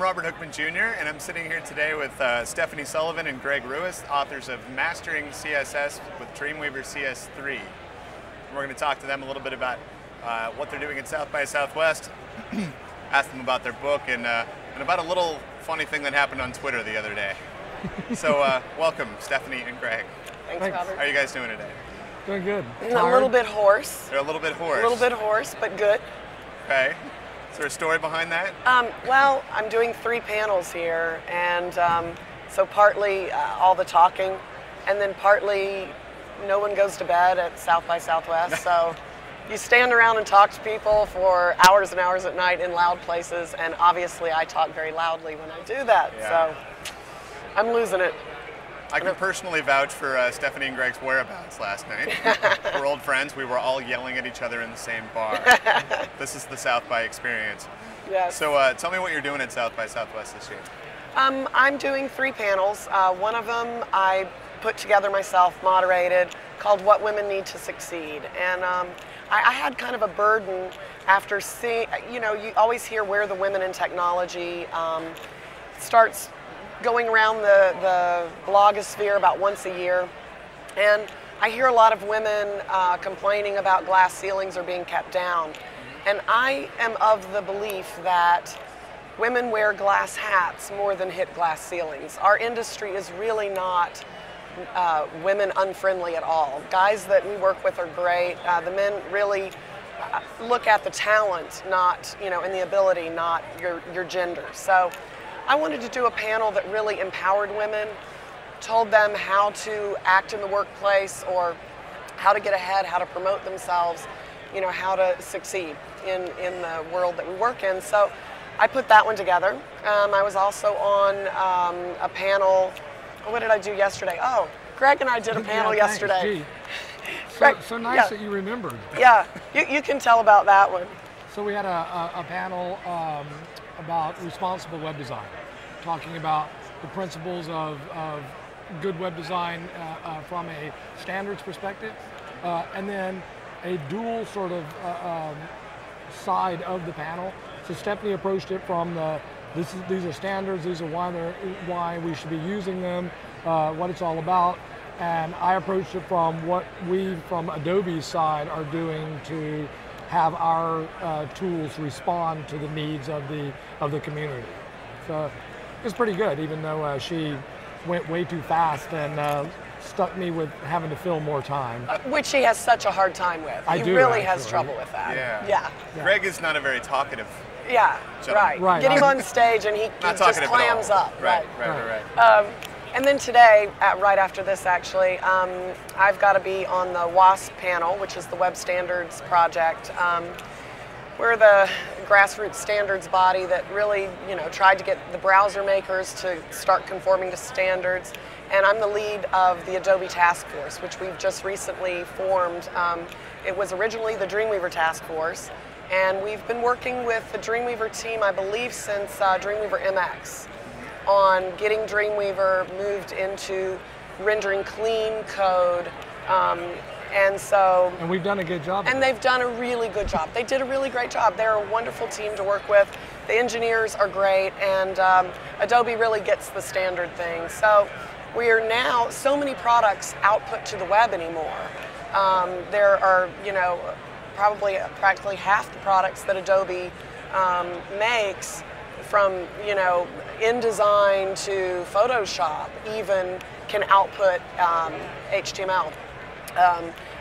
Robert Hoekman Jr., and I'm sitting here today with Stephanie Sullivan and Greg Rewis, authors of Mastering CSS with Dreamweaver CS3. We're going to talk to them a little bit about what they're doing at South by Southwest, ask them about their book, and about a little funny thing that happened on Twitter the other day. So welcome, Stephanie and Greg. Thanks, Robert. How are you guys doing today? Doing good. A little bit hoarse. They're a little bit hoarse. A little bit hoarse, but good. Okay. Is there a story behind that? Well, I'm doing 3 panels here, and so partly all the talking, and then partly no one goes to bed at South by Southwest, so you stand around and talk to people for hours and hours at night in loud places, and obviously I talk very loudly when I do that, so I'm losing it. I can personally vouch for Stephanie and Greg's whereabouts last night. We're old friends. We were all yelling at each other in the same bar. This is the South by experience. Yes. So tell me what you're doing at South by Southwest this year. I'm doing 3 panels. One of them I put together myself, moderated, called What Women Need to Succeed. And I had kind of a burden after seeing, you always hear where the women in technology starts going around the blogosphere about once a year, and I hear a lot of women complaining about glass ceilings are being kept down, and I am of the belief that women wear glass hats more than hit glass ceilings. Our industry is really not women unfriendly at all. Guys that we work with are great. The men really look at the talent, not and the ability, not your gender. So I wanted to do a panel that really empowered women, told them how to act in the workplace or how to get ahead, how to promote themselves, how to succeed in the world that we work in. So I put that one together. I was also on a panel, what did I do yesterday? Oh, Greg and I did a panel yesterday. Greg, so nice that you remembered. Yeah, you can tell about that one. So we had a panel about responsible web design, talking about the principles of good web design from a standards perspective, and then a dual sort of side of the panel. So Stephanie approached it from these are standards, these are why we should be using them, what it's all about, and I approached it from what we from Adobe's side are doing to have our tools respond to the needs of the community. So it's pretty good, even though she went way too fast and stuck me with having to fill more time. Which she has such a hard time with. He really has trouble with that. Yeah. Greg is not a very talkative gentleman. Right. Get him on stage and he just clams up. Right. And then today, right after this actually, I've got to be on the WASP panel, which is the Web Standards Project. We're the grassroots standards body that really, tried to get the browser makers to start conforming to standards. And I'm the lead of the Adobe Task Force, which we've just recently formed. It was originally the Dreamweaver Task Force, and we've been working with the Dreamweaver team, I believe, since Dreamweaver MX. On getting Dreamweaver moved into rendering clean code, and we've done a good job. And they've done a really good job. They did a really great job. They're a wonderful team to work with. The engineers are great, and Adobe really gets the standard thing. So we are now so many products output to the web anymore. There are probably practically half the products that Adobe makes, from InDesign to Photoshop, even can output HTML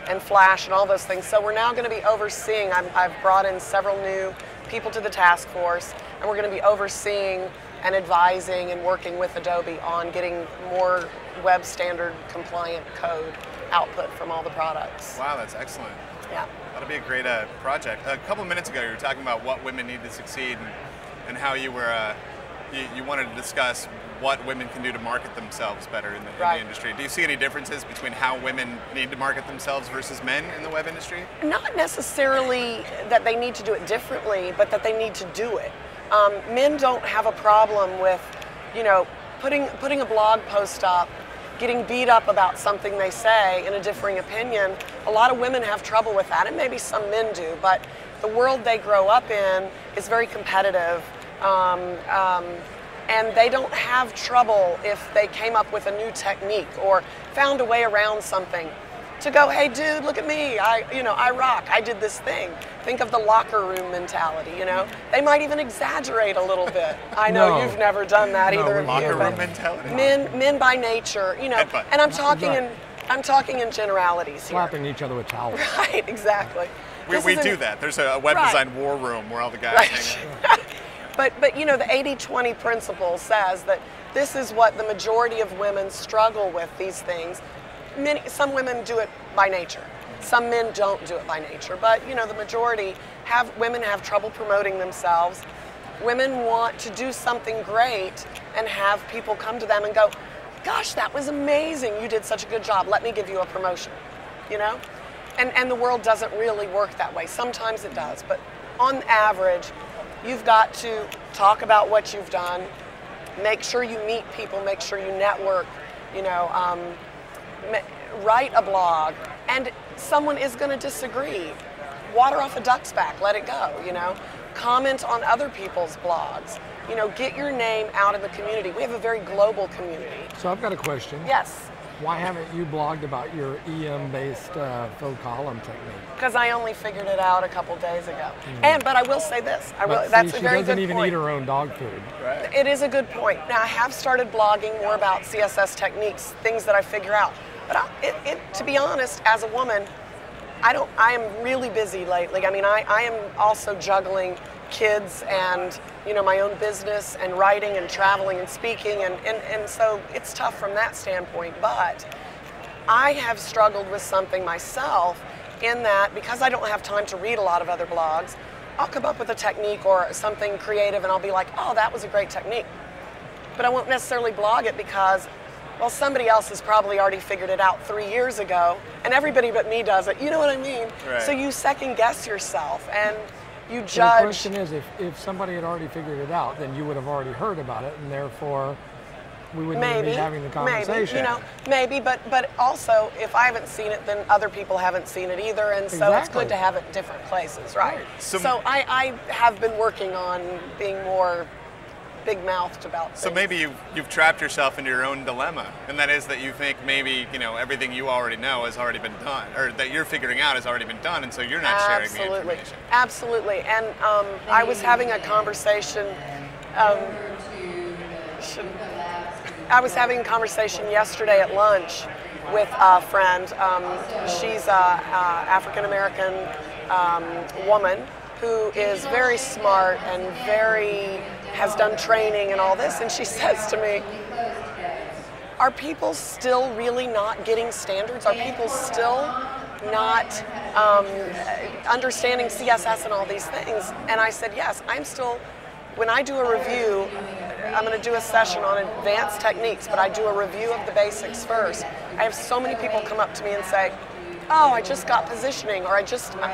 and Flash and all those things. So we're now going to be overseeing. I've brought in several new people to the task force, and we're going to be overseeing and advising and working with Adobe on getting more web standard compliant code output from all the products. Wow, that's excellent. Yeah. That'll be a great project. A couple minutes ago, you were talking about what women need to succeed, and how you were you wanted to discuss what women can do to market themselves better in the industry. Do you see any differences between how women need to market themselves versus men in the web industry? Not necessarily that they need to do it differently, but that they need to do it. Men don't have a problem with, putting a blog post up, getting beat up about something they say in a differing opinion. A lot of women have trouble with that, and maybe some men do, but the world they grow up in is very competitive. and they don't have trouble if they came up with a new technique or found a way around something to go, hey dude, look at me, I rock, I did this thing. Think of the locker room mentality, They might even exaggerate a little bit. I know you've never done that either of you. Locker room mentality. Men by nature, and I'm talking in generalities here. Slapping each other with towels. Right, exactly. We do that. There's a web design war room where all the guys hang out. But the 80-20 principle says that this is what the majority of women struggle with, these things. Some women do it by nature. Some men don't do it by nature. But the majority women have trouble promoting themselves. Women want to do something great and have people come to them and go, gosh, that was amazing. You did such a good job. Let me give you a promotion. And the world doesn't really work that way. Sometimes it does, but on average, you've got to talk about what you've done, make sure you meet people, make sure you network, write a blog, and someone is going to disagree. Water off a duck's back, let it go, Comment on other people's blogs. Get your name out in the community. We have a very global community. So I've got a question. Yes. Why haven't you blogged about your EM-based faux column technique? Because I only figured it out a couple days ago. But I will say this. That's a very good point. She doesn't even eat her own dog food. Right. It is a good point. Now, I have started blogging more about CSS techniques, things that I figure out. But to be honest, as a woman, I am really busy lately. I mean, I am also juggling kids and my own business and writing and traveling and speaking, and so it's tough from that standpoint. But I have struggled with something myself in that because I don't have time to read a lot of other blogs, I'll come up with a technique or something creative and I'll be like, oh, that was a great technique. But I won't necessarily blog it because, well, somebody else has probably already figured it out 3 years ago, and everybody but me does it. You know what I mean? Right. So you second guess yourself and you judge. The question is, if somebody had already figured it out, then you would have already heard about it, and therefore we wouldn't even be having the conversation. Maybe, but also if I haven't seen it, then other people haven't seen it either, and so it's good to have it in different places, right? So I have been working on being more big-mouthed about things. So maybe you've trapped yourself into your own dilemma, and that is that you think maybe everything you already know has already been done, or that you're figuring out has already been done, and so you're not sharing the information. Absolutely. And I was having a conversation. I was having a conversation yesterday at lunch with a friend. She's an African-American woman who is very smart and has done training and all this, and she says to me, are people still really not getting standards? Are people still not understanding CSS and all these things? And I said, yes, I'm still, when I do a review, I'm going to do a session on advanced techniques, but I do a review of the basics first. I have so many people come up to me and say, oh, I just got positioning, or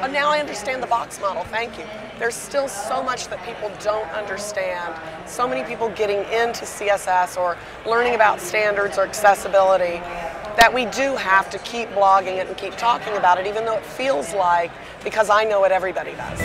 now I understand the box model, thank you. There's still so much that people don't understand. So many people getting into CSS or learning about standards or accessibility that we do have to keep blogging it and keep talking about it, even though it feels like, because I know what everybody does,